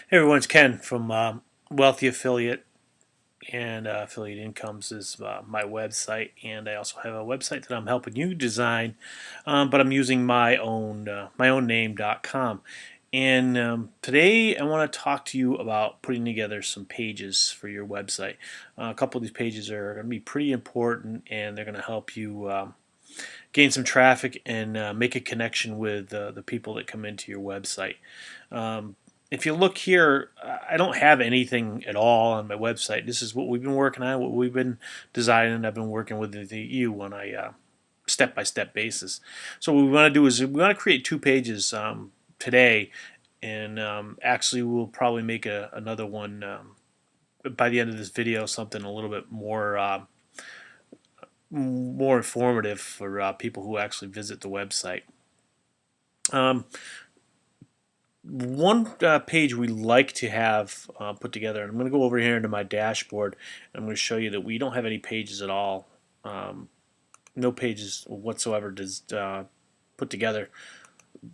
Hey everyone, it's Ken from Wealthy Affiliate, and Affiliate Incomes is my website, and I also have a website that I'm helping you design, but I'm using my own name.com. And today I want to talk to you about putting together some pages for your website. A couple of these pages are going to be pretty important, and they're going to help you gain some traffic and make a connection with the people that come into your website. Um, if you look here, I don't have anything at all on my website. This is what we've been working on, what we've been designing. I've been working with you on a step-by-step basis. So what we want to do is we want to create two pages today, and actually we'll probably make another one by the end of this video, something a little bit more informative for people who actually visit the website. Um, One page we like to have put together, and I'm going to go over here into my dashboard, and I'm going to show you that we don't have any pages at all, no pages whatsoever put together,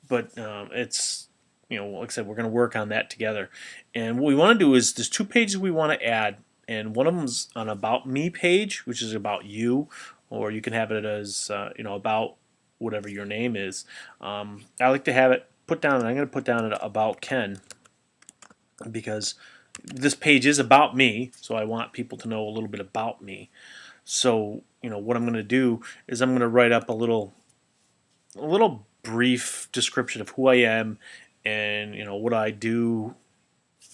but it's, like I said, we're going to work on that together. And what we want to do is there's two pages we want to add, and one of them is an About Me page, which is about you, or you can have it as about whatever your name is. I like to have it put down, and I'm going to put down an About Ken, because this page is about me, so I want people to know a little bit about me. So what I'm going to do is I'm going to write up a little brief description of who I am, and what I do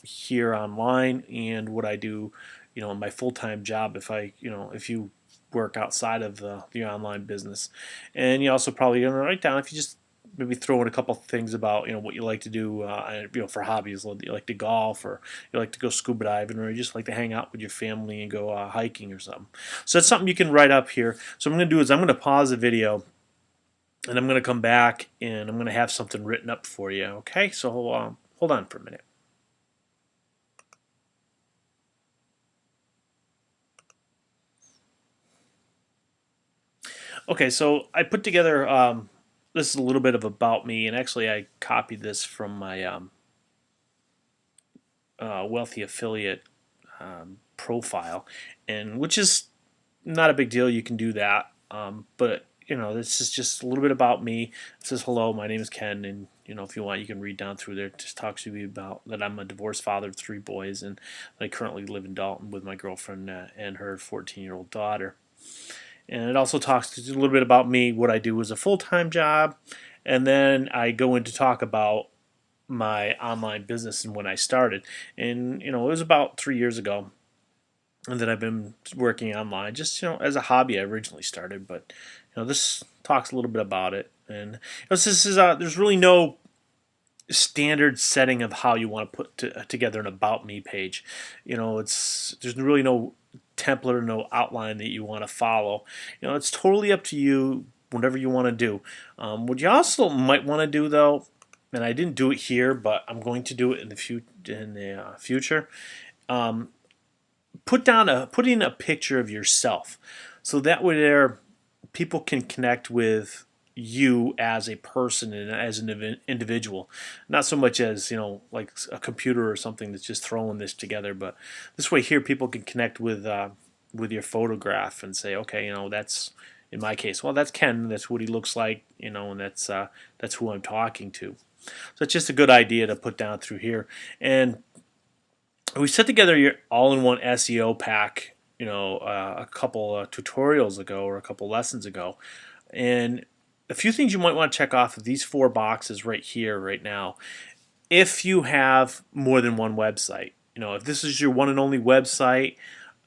here online, and what I do in my full-time job if you work outside of the online business. And you also probably going to write down, if you just maybe throw in a couple things about what you like to do for hobbies. You like to golf, or you like to go scuba diving, or you just like to hang out with your family and go hiking or something. So that's something you can write up here. So what I'm going to do is I'm going to pause the video, and I'm going to come back, and I'm going to have something written up for you. Okay, so hold on for a minute. Okay, so I put together, this is a little bit of about me, and actually I copied this from my Wealthy Affiliate profile, and which is not a big deal. You can do that, but this is just a little bit about me. It says, hello, my name is Ken, and if you want, you can read down through there. It just talks to me about that I'm a divorced father of 3 boys, and I currently live in Dalton with my girlfriend and her 14-year-old daughter. And it also talks a little bit about me, what I do as a full-time job, and then I go into talk about my online business and when I started. And it was about 3 years ago, and that I've been working online just as a hobby. I originally started, but this talks a little bit about it. And this is there's really no standard setting of how you want to put together an about me page. There's really no template or no outline that you want to follow. It's totally up to you, whatever you want to do. What you also might want to do, though, and I didn't do it here, but I'm going to do it in the future. Put in a picture of yourself, so that way there people can connect with you as a person and as an individual, not so much as like a computer or something that's just throwing this together. But this way here, people can connect with your photograph and say, okay, that's, in my case, well, that's Ken, that's what he looks like, and that's who I'm talking to. So it's just a good idea to put down through here. And we set together your all-in-one SEO pack, a couple tutorials ago, or a couple lessons ago, and a few things you might want to check off of these 4 boxes right here, right now. If you have more than one website, if this is your one and only website,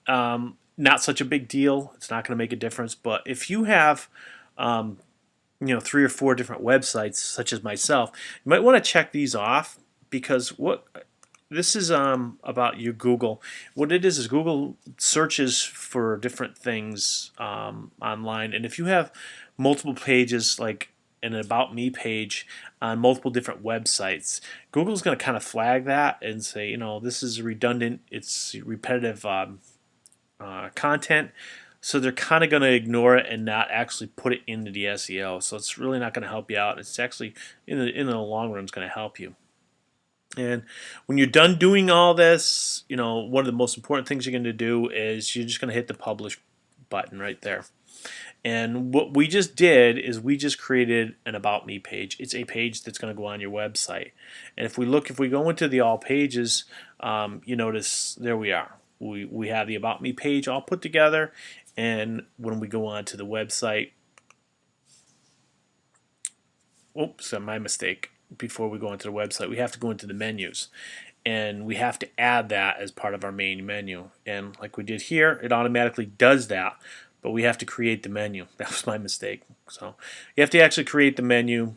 not such a big deal. It's not going to make a difference. But if you have, 3 or 4 different websites, such as myself, you might want to check these off, because what this is about your Google. What it is Google searches for different things online, and if you have multiple pages, like an About Me page on multiple different websites, Google's going to kind of flag that and say, this is redundant, it's repetitive content. So they're kind of going to ignore it and not actually put it into the SEO. So it's really not going to help you out. It's actually in the long run, it's going to help you. And when you're done doing all this, one of the most important things you're going to do is you're just going to hit the publish button right there. And what we just did is we just created an About Me page. It's a page that's going to go on your website. And if we go into the All Pages, you notice there we are. We have the About Me page all put together. And when we go on to the website, oops, my mistake. Before we go into the website, we have to go into the menus. And we have to add that as part of our main menu. And like we did here, it automatically does that. But we have to create the menu. That was my mistake. So you have to actually create the menu,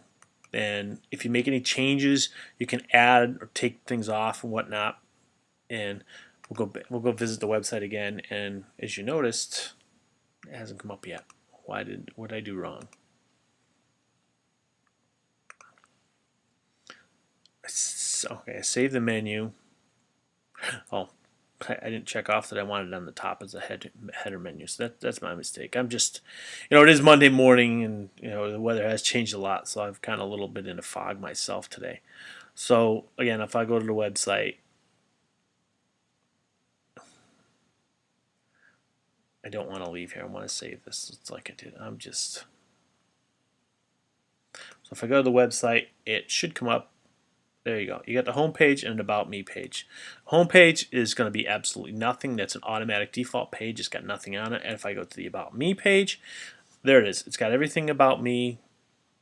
and if you make any changes, you can add or take things off and whatnot. And we'll go visit the website again. And as you noticed, it hasn't come up yet. What did I do wrong? Okay, I saved the menu. Oh. I didn't check off that I wanted it on the top as a header menu, so that's my mistake. I'm just, it is Monday morning, and the weather has changed a lot, so I've kind of a little bit in a fog myself today. So again, if I go to the website, I don't want to leave here. I want to save this. It's like I did. So if I go to the website, it should come up. There you go. You got the home page and an About Me page. Home page is going to be absolutely nothing. That's an automatic default page. It's got nothing on it. And if I go to the About Me page, there it is. It's got everything about me,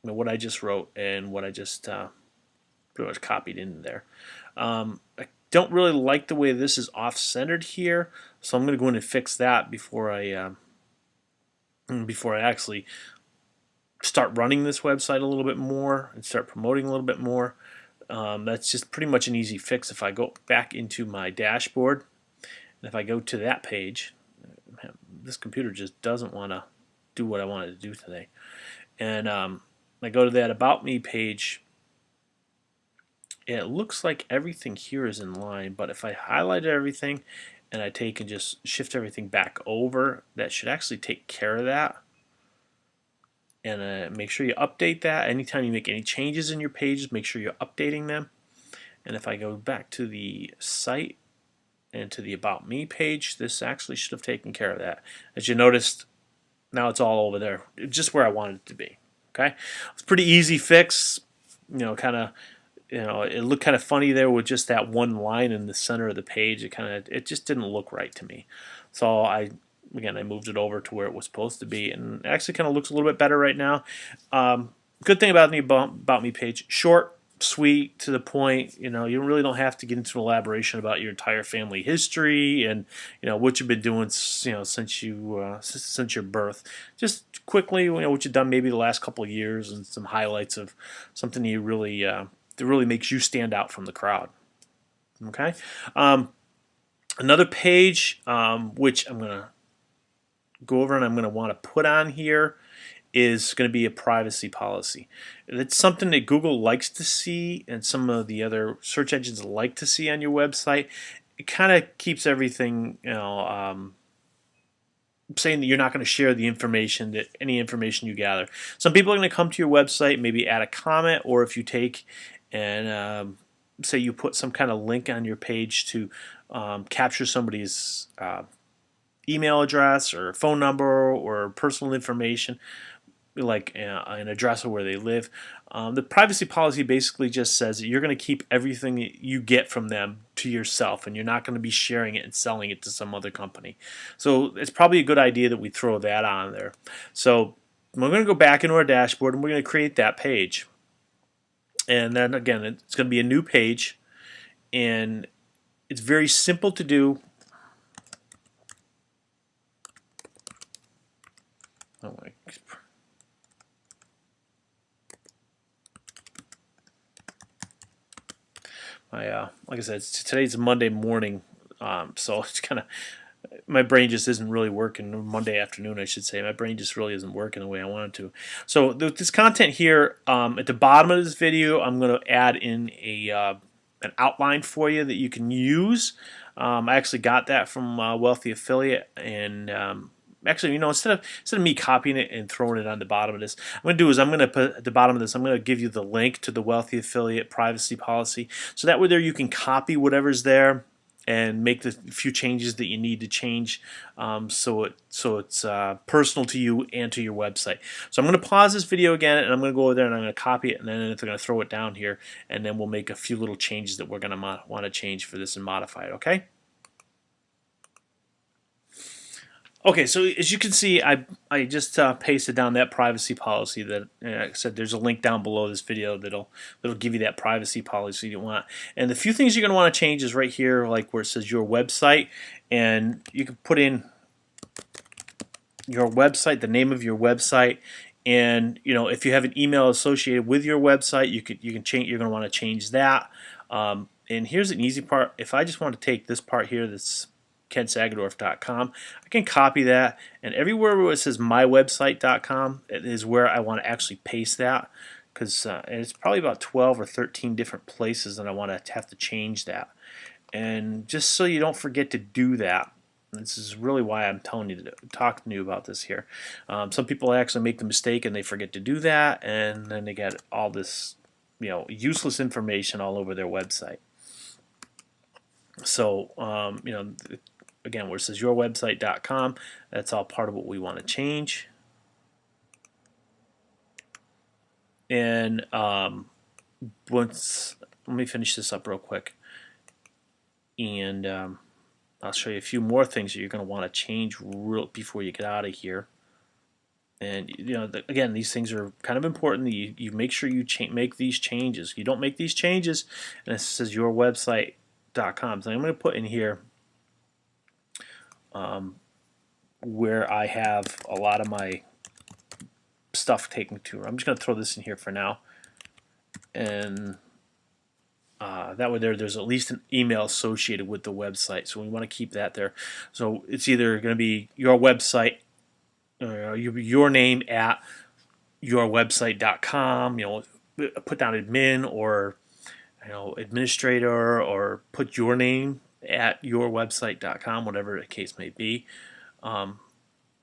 what I just wrote, and what I just pretty much copied in there. I don't really like the way this is off-centered here, so I'm going to go in and fix that before I actually start running this website a little bit more and start promoting a little bit more. That's just pretty much an easy fix. If I go back into my dashboard, and if I go to that page, this computer just doesn't want to do what I wanted to do today. And I go to that About Me page, it looks like everything here is in line, but if I highlight everything and I take and just shift everything back over, that should actually take care of that. And make sure you update that. Anytime you make any changes in your pages, make sure you're updating them. And if I go back to the site and to the About Me page, this actually should have taken care of that. As you noticed, now it's all over there, just where I wanted it to be. Okay, it's a pretty easy fix. It looked kind of funny there with just that one line in the center of the page. It just didn't look right to me. So I moved it over to where it was supposed to be, and it actually kind of looks a little bit better right now. Good thing about the About Me page, short, sweet, to the point. You really don't have to get into an elaboration about your entire family history and what you've been doing since your birth. Just quickly, what you've done maybe the last couple of years and some highlights of something you really that really makes you stand out from the crowd. Okay, another page which I'm gonna go over and I'm going to want to put on here is going to be a privacy policy. It's something that Google likes to see and some of the other search engines like to see on your website. It kind of keeps everything, saying that you're not going to share the information, any information you gather. Some people are going to come to your website, maybe add a comment, or if you take and say you put some kind of link on your page to capture somebody's email address or phone number or personal information, like an address of where they live. The privacy policy basically just says that you're going to keep everything that you get from them to yourself, and you're not going to be sharing it and selling it to some other company. So it's probably a good idea that we throw that on there. So we're going to go back into our dashboard, and we're going to create that page. And then again, it's going to be a new page, and it's very simple to do. Oh my. Like I said, today's Monday morning, so it's kind of, my brain just isn't really working. Monday afternoon, I should say. My brain just really isn't working the way I want it to. So this content here, at the bottom of this video, I'm going to add in an outline for you that you can use. I actually got that from Wealthy Affiliate, and actually, instead of me copying it and throwing it on the bottom of this, I'm going to do is I'm going to put at the bottom of this, I'm going to give you the link to the Wealthy Affiliate privacy policy, so that way there you can copy whatever's there and make the few changes that you need to change, so it's personal to you and to your website. So I'm going to pause this video again, and I'm going to go over there and I'm going to copy it, and then I'm going to throw it down here, and then we'll make a few little changes that we're going to want to change for this and modify it. Okay. Okay, so as you can see, I just pasted down that privacy policy that, like I said, there's a link down below this video that'll give you that privacy policy you want. And the few things you're going to want to change is right here, like where it says your website, and you can put in your website, the name of your website, and if you have an email associated with your website, you can change. You're going to want to change that. And here's an easy part. If I just want to take this part here, that's KenSagendorf.com. I can copy that, and everywhere where it says mywebsite.com is where I want to actually paste that, because and it's probably about 12 or 13 different places that I want to have to change that. And just so you don't forget to do that, this is really why I'm talking to you about this here. Some people actually make the mistake and they forget to do that, and then they get all this useless information all over their website. So again, where it says yourwebsite.com, that's all part of what we want to change. And let me finish this up real quick, and I'll show you a few more things that you're going to want to change before you get out of here. And again, these things are kind of important. You make sure you make these changes. You don't make these changes, and it says yourwebsite.com. So I'm going to put in here where I have a lot of my stuff taken to. I'm just going to throw this in here for now, and that way there's at least an email associated with the website, so we want to keep that there. So it's either going to be your website, your name at yourwebsite.com, put down admin or administrator, or put your name at yourwebsite.com, whatever the case may be. And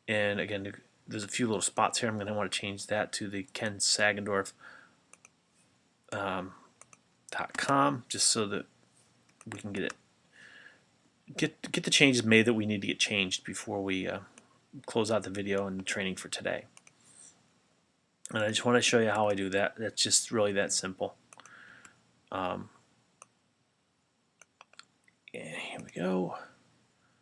again, there's a few little spots here. I'm going to want to change that to the KenSagendorf.com, just so that we can get the changes made that we need to get changed before we close out the video and training for today. And I just want to show you how I do that. That's just really that simple. Here we go.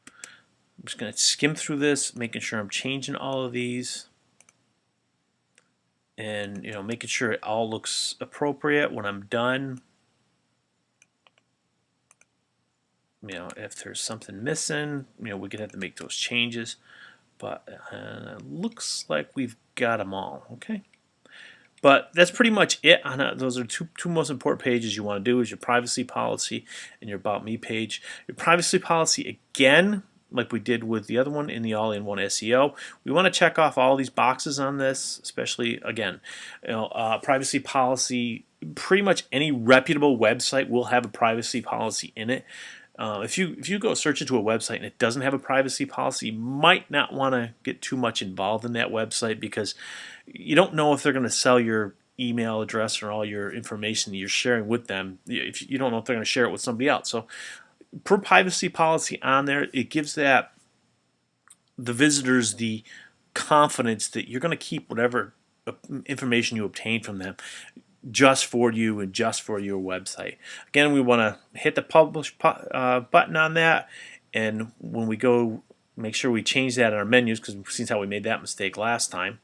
I'm just going to skim through this, making sure I'm changing all of these, and making sure it all looks appropriate when I'm done. If there's something missing, we're gonna have to make those changes. But it looks like we've got them all. Okay. But that's pretty much it. Those are two most important pages you want to do: is your privacy policy and your About Me page. Your privacy policy, again, like we did with the other one in the all-in-one SEO, we want to check off all these boxes on this, especially, again, privacy policy. Pretty much any reputable website will have a privacy policy in it. If you go search into a website and it doesn't have a privacy policy, you might not want to get too much involved in that website, because you don't know if they're going to sell your email address or all your information that you're sharing with them. If you don't know if they're going to share it with somebody else. So per privacy policy on there, it gives the visitors the confidence that you're going to keep whatever information you obtain from them just for you and just for your website. Again, we want to hit the publish button on that, and when we go, make sure we change that in our menus, because we've seen how we made that mistake last time.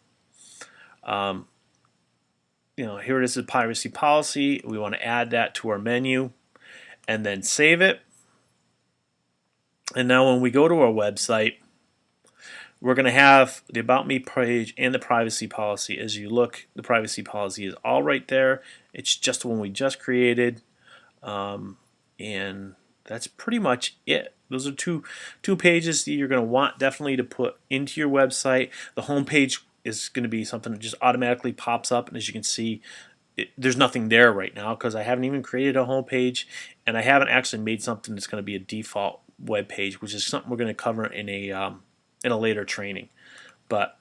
Here it is, the privacy policy. We want to add that to our menu and then save it. And now when we go to our website, we're going to have the About Me page and the privacy policy. As you look, the privacy policy is all right there. It's just the one we just created, and that's pretty much it. Those are two pages that you're going to want definitely to put into your website. The home page is going to be something that just automatically pops up, and as you can see, there's nothing there right now because I haven't even created a home page, and I haven't actually made something that's going to be a default web page, which is something we're going to cover in a later training. But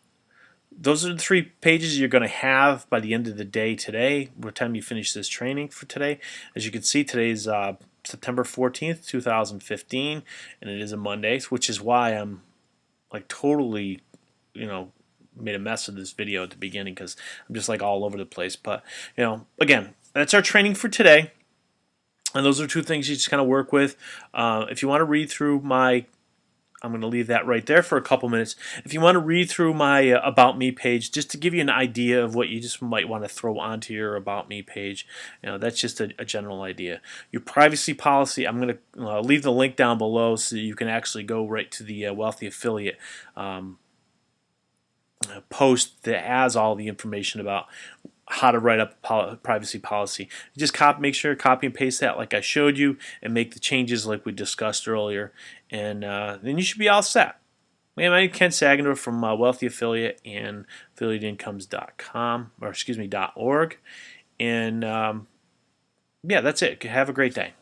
those are the 3 pages you're going to have by the end of the day today, by the time you finish this training for today. As you can see, today is September 14th, 2015, and it is a Monday, which is why I'm like totally, made a mess of this video at the beginning, because I'm just like all over the place. But again, that's our training for today, and those are 2 things you just kind of work with. If you want to read through my, I'm going to leave that right there for a couple minutes. If you want to read through my About Me page, just to give you an idea of what you just might want to throw onto your About Me page, that's just a general idea. Your privacy policy, I'm going to leave the link down below so you can actually go right to the Wealthy Affiliate post that has all the information about how to write up a privacy policy. You just make sure copy and paste that like I showed you, and make the changes like we discussed earlier, and then you should be all set. My name is Ken Saginaw from Wealthy Affiliate and affiliateincomes.com, or excuse me, .org, and yeah, that's it. Have a great day.